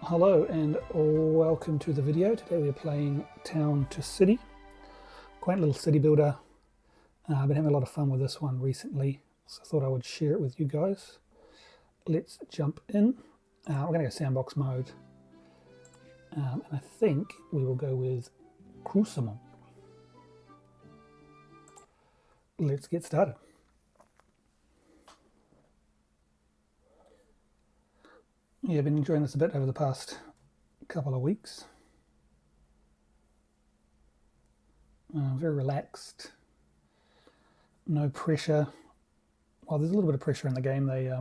Hello and welcome to the video. Today we are playing Town to City. Quaint little city builder. I've been having a lot of fun with this one recently, so I thought I would share it with you guys. Let's jump in. We're going to go sandbox mode. And I think we will go with Crucible. Let's get started. Yeah, I've been enjoying this a bit over the past couple of weeks. Very relaxed, no pressure. Well, there's a little bit of pressure in the game. They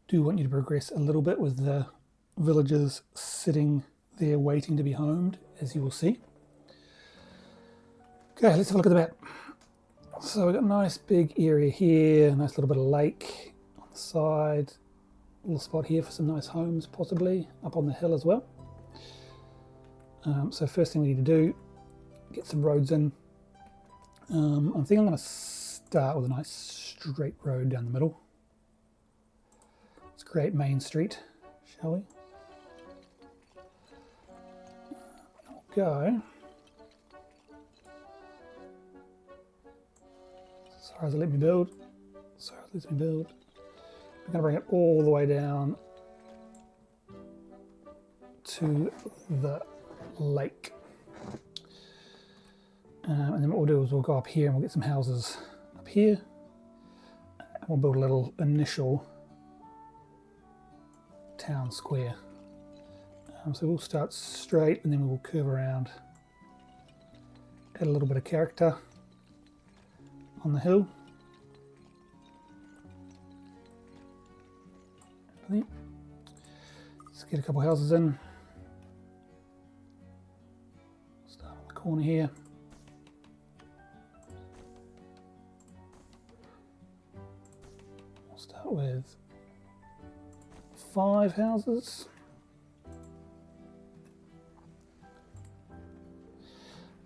do want you to progress a little bit with the villagers sitting there waiting to be homed, as you will see. Okay, let's have a look at the map. So we've got a nice big area here, a nice little bit of lake on the side, a little spot here for some nice homes, possibly up on the hill as well. So first thing we need to do, get some roads in. I think I'm going to start with a nice straight road down the middle. Let's create Main Street, shall we? Go. Sorry, as it let me build. Sorry, it lets me build. I'm going to bring it all the way down to the lake. And then what we'll do is we'll go up here and we'll get some houses up here. And we'll build a little initial town square. So we'll start straight and then we'll curve around. Add a little bit of character on the hill. Let's get a couple houses in. Start on the corner here. We'll start with 5 houses.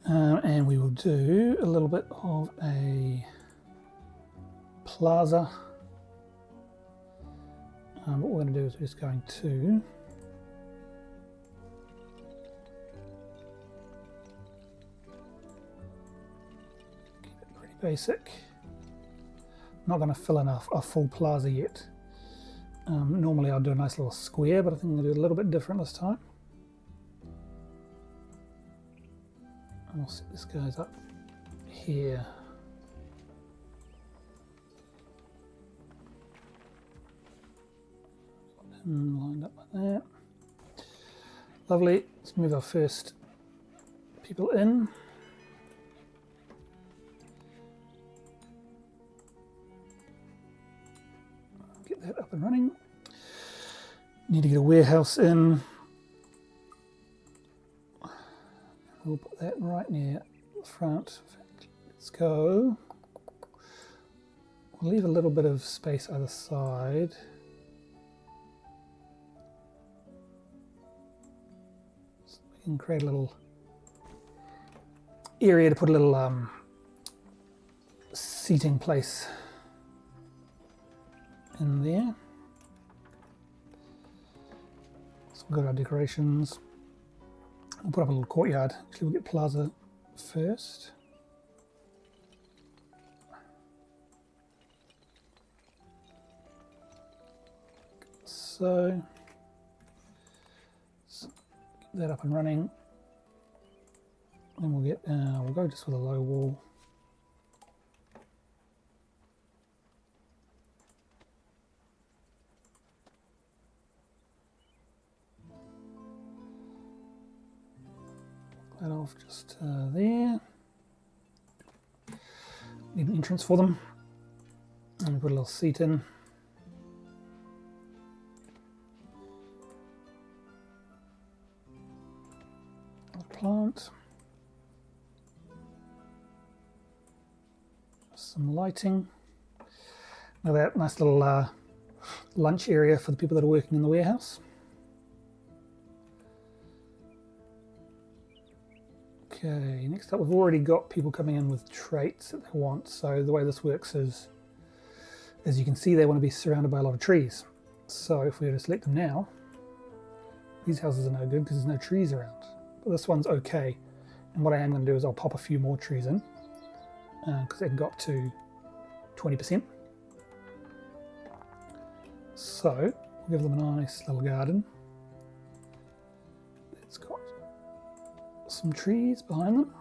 And we will do a little bit of a plaza. What we're going to do is we're just going to keep it pretty basic. I'm not going to fill in a full plaza yet. Normally I'll do a nice little square, but I think I'm going to do it a little bit different this time. And we'll set this guys up here. Lined up like that. Lovely. Let's move our first people in. Get that up and running. Need to get a warehouse in. We'll put that right near the front. Let's go. We'll leave a little bit of space either side. And create a little area to put a little seating place in there. So we've got our decorations. We'll put up a little courtyard. Actually, we'll get plaza first. So that up and running, and we'll get we'll go just with a low wall. That off just there. Need an entrance for them, and we put a little seat in. Plant, some lighting. Now that nice little lunch area for the people that are working in the warehouse. Okay, next up we've already got people coming in with traits that they want. So the way this works is, as you can see, they want to be surrounded by a lot of trees. So if we were to select them now, these houses are no good because there's no trees around. But this one's okay. And what I am going to do is I'll pop a few more trees in because they can go up to 20%. So we'll give them a nice little garden. It's got some trees behind them.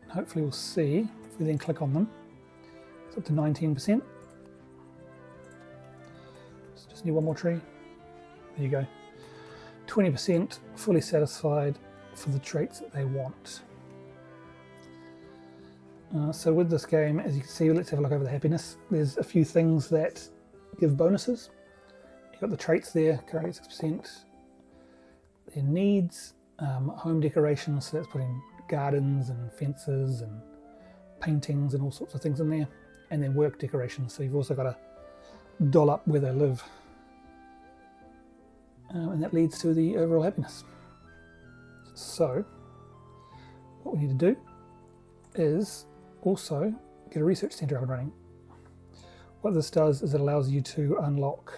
And hopefully we'll see if we then click on them. It's up to 19%. So just need one more tree. There you go. 20% fully satisfied for the traits that they want. So with this game, as you can see, let's have a look over the happiness. There's a few things that give bonuses. You've got the traits there, currently 6%. Their needs, home decorations, so that's putting gardens and fences and paintings and all sorts of things in there. And then work decorations, so you've also got to doll up where they live. And that leads to the overall happiness. So what we need to do is also get a research centre up and running. What this does is it allows you to unlock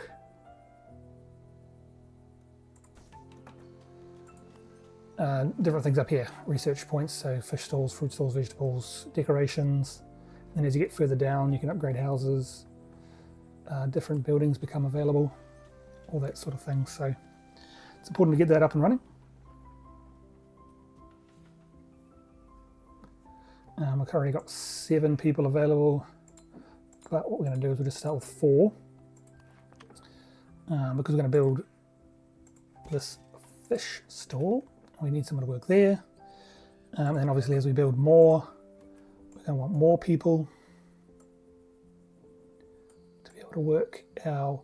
different things up here. Research points, so fish stalls, fruit stalls, vegetables, decorations. And as you get further down, you can upgrade houses, different buildings become available, all that sort of thing. So it's important to get that up and running. We've currently got 7 people available, but what we're going to do is we'll just start with 4 because we're going to build this fish stall. We need someone to work there, and then obviously as we build more, we're going to want more people to be able to work our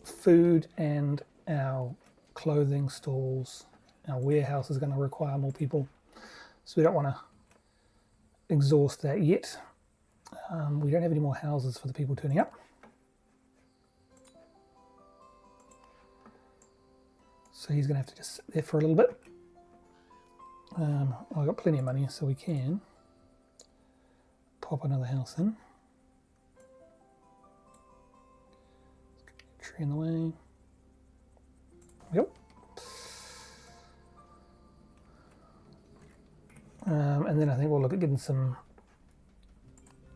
food and our clothing stalls. Our warehouse is going to require more people, so we don't want to exhaust that yet. We don't have any more houses for the people turning up. So he's going to have to just sit there for a little bit. I've got plenty of money, so we can pop another house in. Tree in the way. Yep. And then I think we'll look at getting some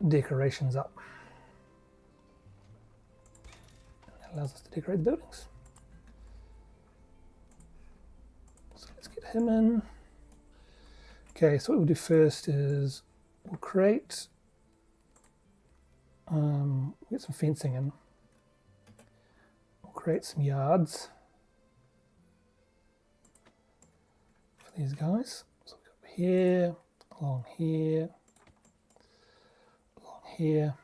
decorations up. That allows us to decorate the buildings. So let's get him in. Okay, so what we'll do first is we'll create, get some fencing in. We'll create some yards for these guys. So we'll go here, along here, along here.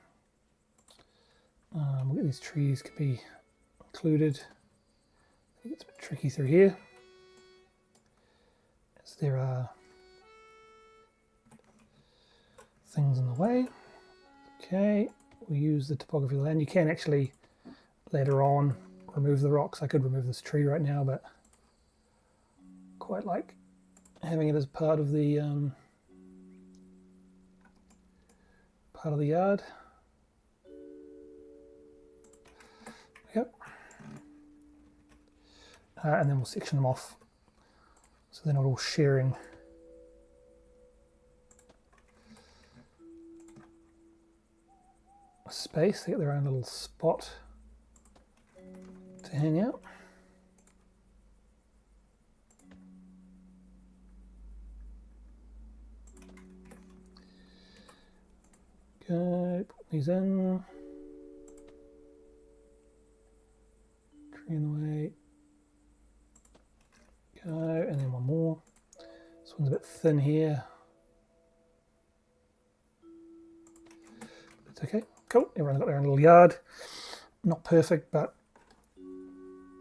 We'll get these trees can be included. It's a bit tricky through here, as there are things in the way. Okay, we use the topography of the land. You can actually later on remove the rocks. I could remove this tree right now, but quite like having it as part of the yard. Yep. And then we'll section them off so they're not all sharing. Space, they get their own little spot to hang out. Okay, put these in. Tree in the way. Go, and then one more. This one's a bit thin here. It's okay. Cool, everyone's got their own little yard. Not perfect, but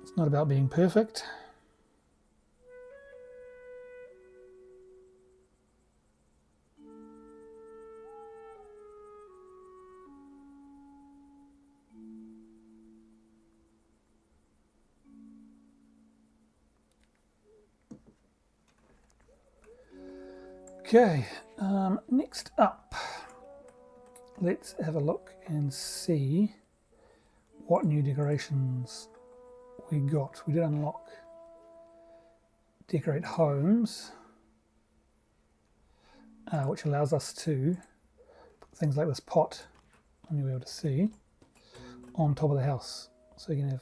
it's not about being perfect. Okay, next up, let's have a look and see what new decorations we got. We did unlock decorate homes, which allows us to put things like this pot, and you'll be able to see, on top of the house. So you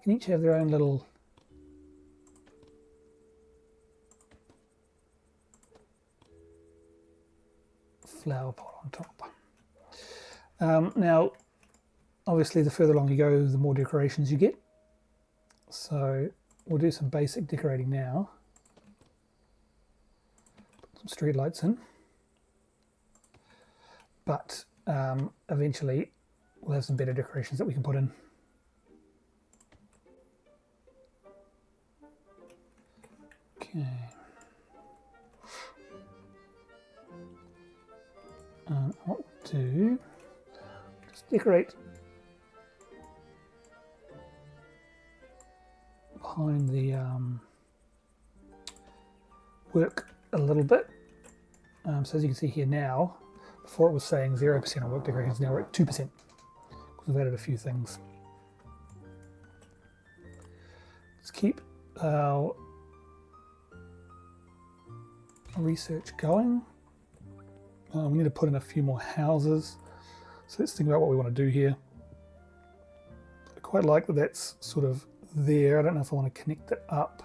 can each have their own little flower pot on top. Now, obviously, the further along you go, the more decorations you get. So we'll do some basic decorating now. Put some street lights in. But eventually, we'll have some better decorations that we can put in. Okay. What we'll do, just decorate behind the work a little bit. So as you can see here now, before it was saying 0% on work decorations, now we're at 2% because we've added a few things. Let's keep our research going. We need to put in a few more houses. So let's think about what we want to do here. I quite like that that's sort of there. I don't know if I want to connect it up,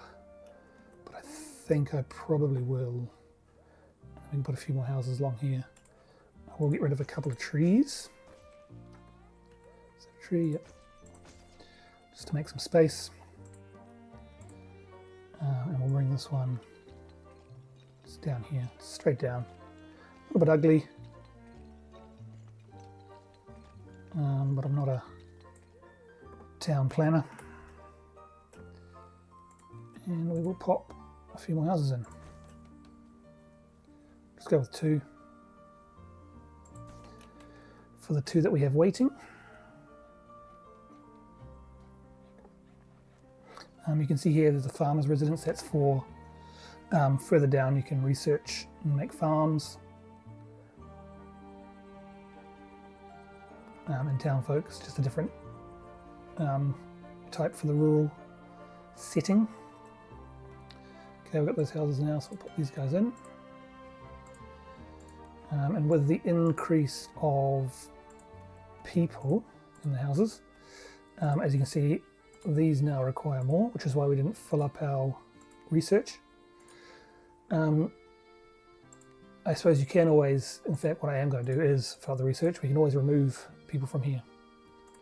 but I think I probably will. We can put a few more houses along here. We'll get rid of a couple of trees. So tree, yep. Just to make some space. And we'll bring this one just down here, straight down. A little bit ugly, but I'm not a town planner. And we will pop a few more houses in. Let's go with 2. For the 2 that we have waiting. You can see here there's a farmer's residence. That's for further down you can research and make farms. And town folks, just a different type for the rural setting. Okay, we've got those houses now, so we'll put these guys in. And with the increase of people in the houses, as you can see, these now require more, which is why we didn't fill up our research. I suppose you can always, in fact, what I am going to do is fill out the research. We can always remove people from here.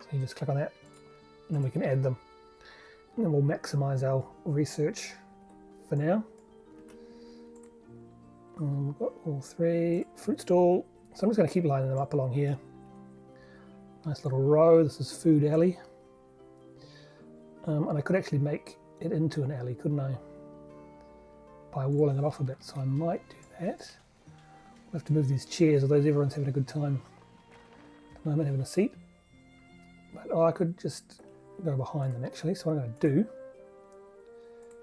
So you just click on that, and then we can add them. And then we'll maximize our research for now. We've got all 3. Fruit stall. So I'm just going to keep lining them up along here. Nice little row. This is food alley. And I could actually make it into an alley, couldn't I? By walling it off a bit. So I might do that. We'll have to move these chairs, although everyone's having a good time at the moment, having a seat. But I could just go behind them actually. So what I'm going to do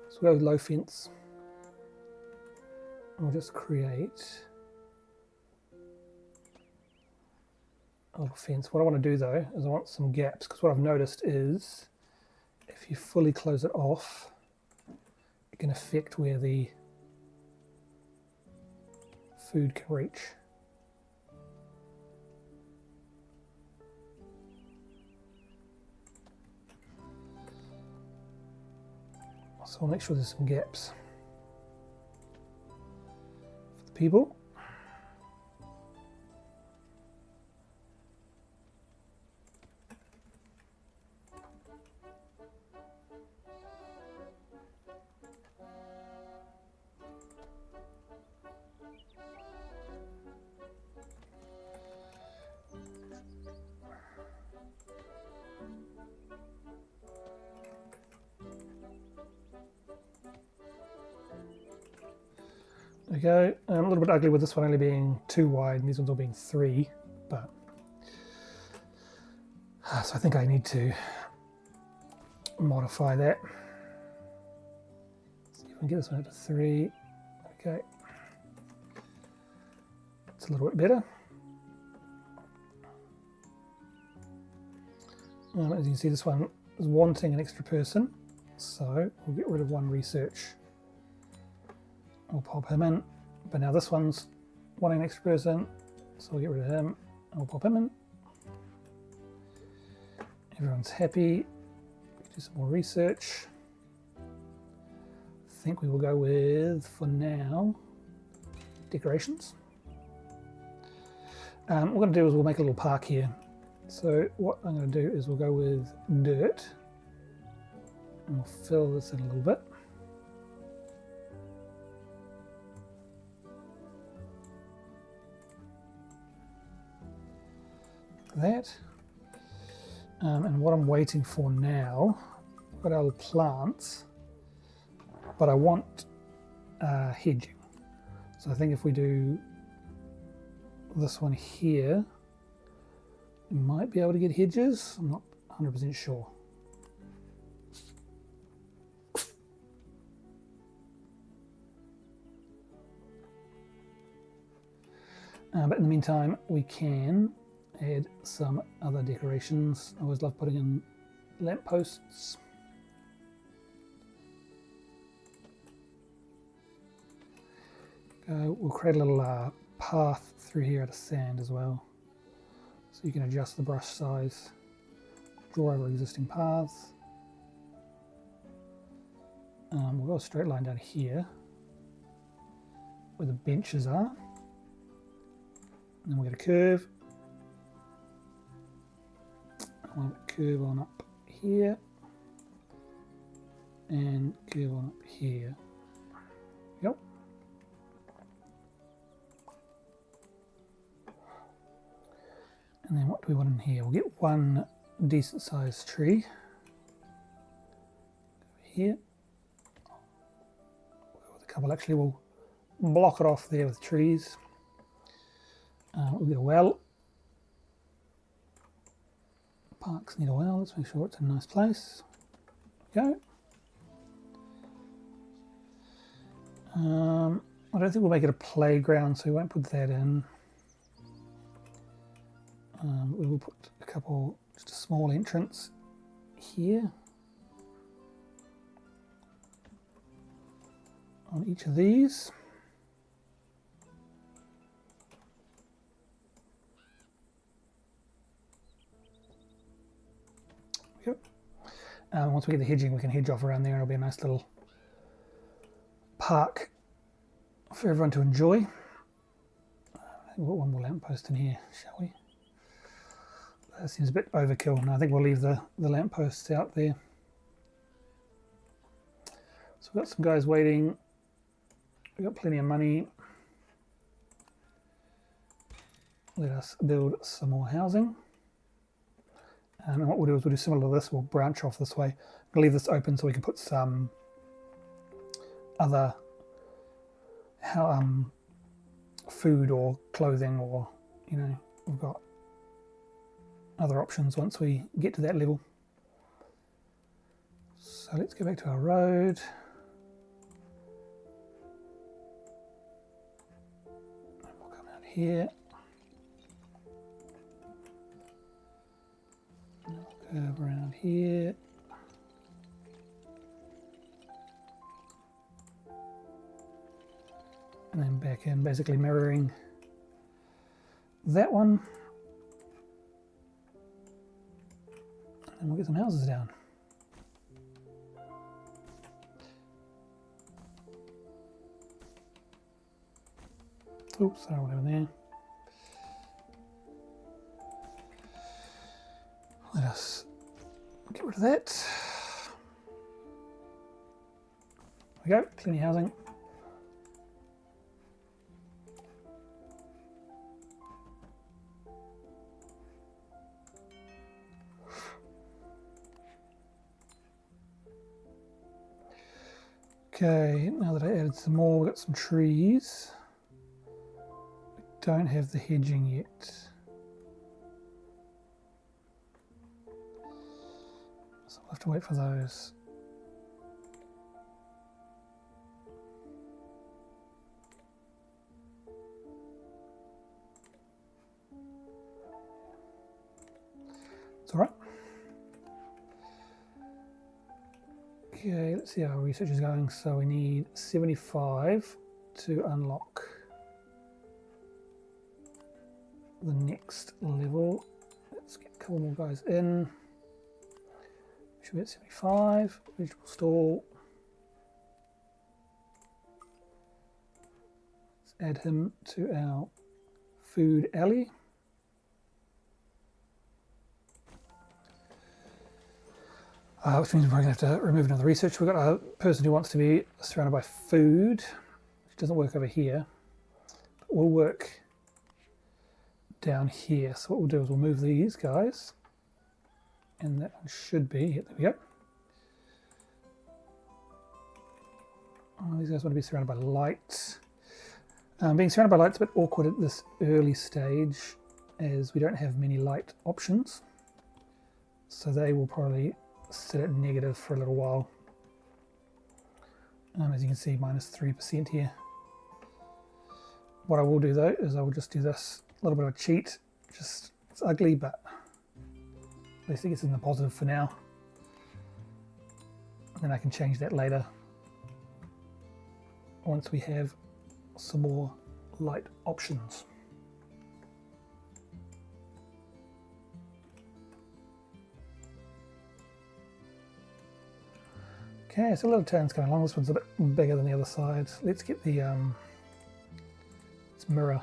is we'll go with low fence. We'll just create a little fence. What I want to do though is I want some gaps, because what I've noticed is if you fully close it off, it can affect where the food can reach. So I'll make sure there's some gaps for the people. There we go. A little bit ugly with this one only being 2 wide and these ones all being 3, but so I think I need to modify that. See if we can get this one up to 3. Okay, it's a little bit better. As you can see, this one is wanting an extra person, so we'll get rid of one research. We'll pop him in, but now this one's wanting an extra person, so we'll get rid of him and we'll pop him in. Everyone's happy. Do some more research. I think we will go with, for now, decorations. What we're going to do is we'll make a little park here. So what I'm going to do is we'll go with dirt, and we'll fill this in a little bit. Like that. And what I'm waiting for now, I've got our plants, but I want hedging. So I think if we do this one here, we might be able to get hedges. I'm not 100% sure. But in the meantime, we can add some other decorations. I always love putting in lampposts. We'll create a little path through here out of sand as well. So you can adjust the brush size, draw over existing paths. We'll go a straight line down here where the benches are. And then we'll get a curve. I'll curve on up here and curve on up here. Yep. And then what do we want in here? We'll get one decent sized tree here. With a couple, actually we'll block it off there with trees. We'll get a well. Parks need a well. Let's make sure it's in a nice place. There we go. I don't think we'll make it a playground, so we won't put that in. We will put a couple, just a small entrance here on each of these. Once we get the hedging, we can hedge off around there and it'll be a nice little park for everyone to enjoy. I think we'll put one more lamppost in here, shall we? That seems a bit overkill, and I think we'll leave the lampposts out there. So we've got some guys waiting. We've got plenty of money. Let us build some more housing. And what we'll do is we'll do similar to this. We'll branch off this way. We'll leave this open so we can put some other food or clothing, or, you know, we've got other options once we get to that level. So let's go back to our road. And we'll come out here. And we'll curve around here. And then back in, basically mirroring that one. And we'll get some houses down. Oops, sorry, what happened there? Let us get rid of that. There we go, plenty of housing. Okay, now that I added some more, we've got some trees. We don't have the hedging yet. So we'll have to wait for those. It's all right. Okay, let's see how our research is going. So we need 75 to unlock the next level. Let's get a couple more guys in. Should be at 75. Vegetable stall. Let's add him to our food alley. Which means we're going to have to remove another research. We've got a person who wants to be surrounded by food, which doesn't work over here, but will work down here. So what we'll do is we'll move these guys, and that one should be, there we go. Oh, these guys want to be surrounded by light. Being surrounded by light's a bit awkward at this early stage, as we don't have many light options. So they will probably sit at negative for a little while. As you can see, minus 3% here. What I will do though is I will just do this, a little bit of a cheat. Just, it's ugly, but at least it gets in the positive for now. And then I can change that later once we have some more light options. Okay, so a little turn's going along. This one's a bit bigger than the other side. Let's get the let's mirror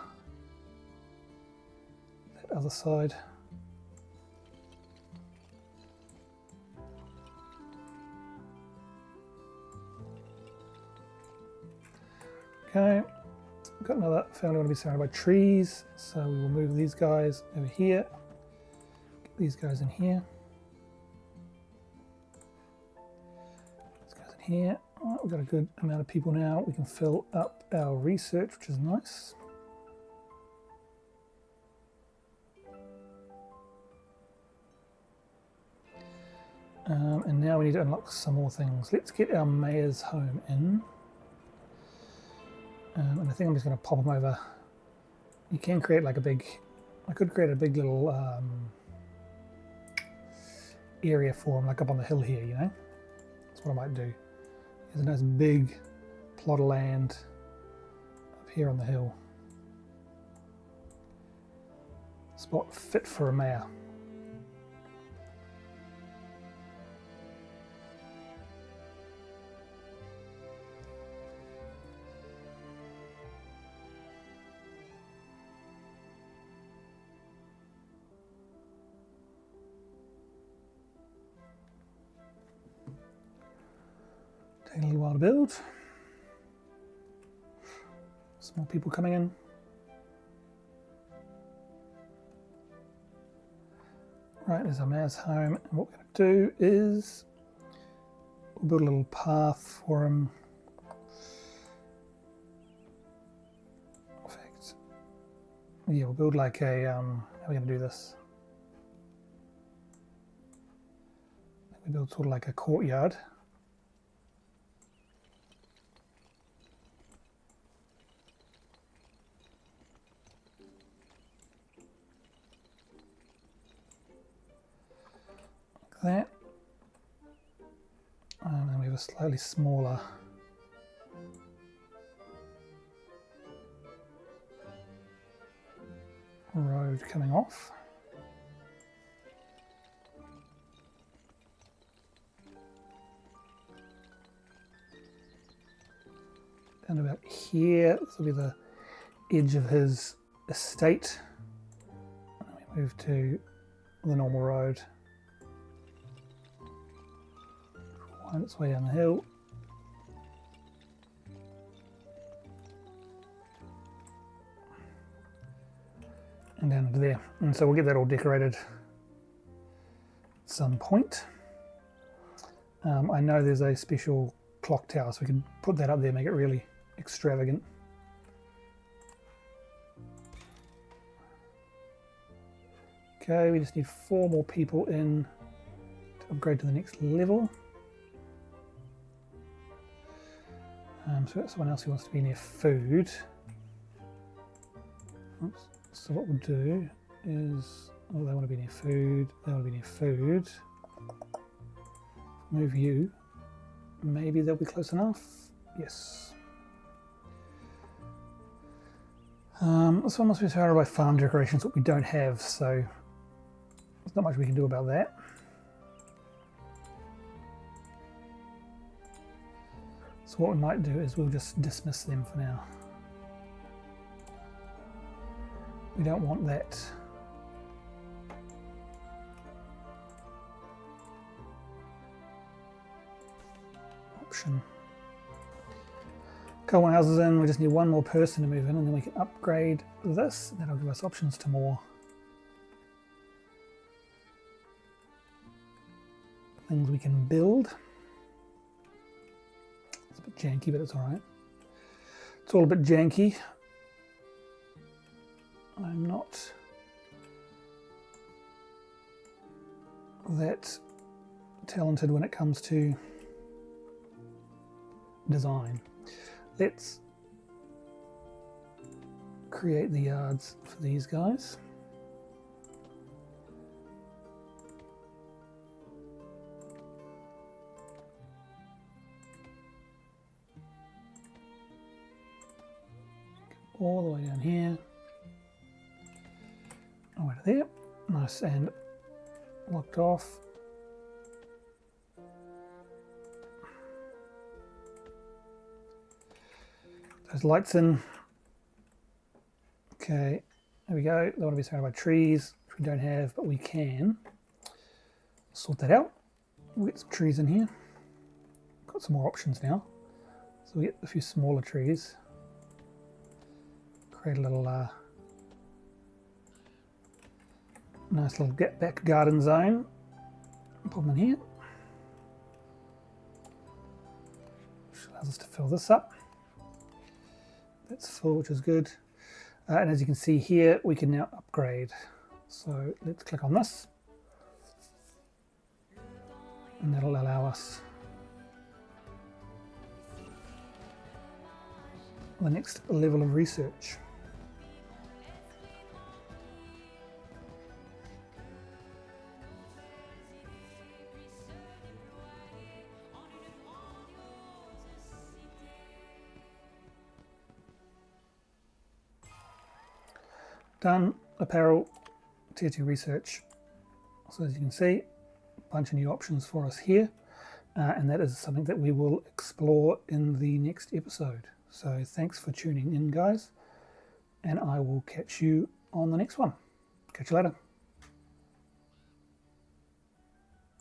that other side. Okay, got another family want to be surrounded by trees, so we will move these guys over here. Get these guys in here. Here. Oh, we've got a good amount of people now. We can fill up our research, which is nice. And now we need to unlock some more things. Let's get our mayor's home in. And I think I'm just going to pop them over. You can create like a big, I could create a big little area for them, like up on the hill here, you know? That's what I might do. There's a nice big plot of land up here on the hill. Spot fit for a mayor. Taking a little while to build. Some more people coming in. Right, there's our mayor's home, and what we're going to do is we'll build a little path for him. Perfect. Yeah, we'll build like a, how are we going to do this? We build sort of like a courtyard. That, and then we have a slightly smaller road coming off. And about here, this will be the edge of his estate. And then we move to the normal road. And it's way down the hill. And down into there. And so we'll get that all decorated at some point. I know there's a special clock tower, so we can put that up there, make it really extravagant. Okay, we just need 4 more people in to upgrade to the next level. So that's someone else who wants to be near food. Oops. So what we'll do is, oh, they want to be near food, they want to be near food. Move you Maybe they'll be close enough. Yes. This one must be surrounded by farm decorations that we don't have, so there's not much we can do about that. So what we might do is we'll just dismiss them for now. We don't want that option. Couple more houses in, we just need one more person to move in, and then we can upgrade this. That'll give us options to more things we can build. It's a bit janky, but it's alright. It's all a bit janky. I'm not that talented when it comes to design. Let's create the yards for these guys. All the way down here. All the way to there. Nice and locked off. Those lights in. Okay, there we go. They want to be surrounded by trees, which we don't have, but we can sort that out. We'll get some trees in here. Got some more options now. So we get a few smaller trees. Create a little nice little back garden zone. Put them in here. Which allows us to fill this up. That's full, which is good. And as you can see here, we can now upgrade. So let's click on this. And that'll allow us the next level of research. Done. Apparel, tier 2 research. So as you can see, a bunch of new options for us here. And that is something that we will explore in the next episode. So thanks for tuning in, guys. And I will catch you on the next one. Catch you later.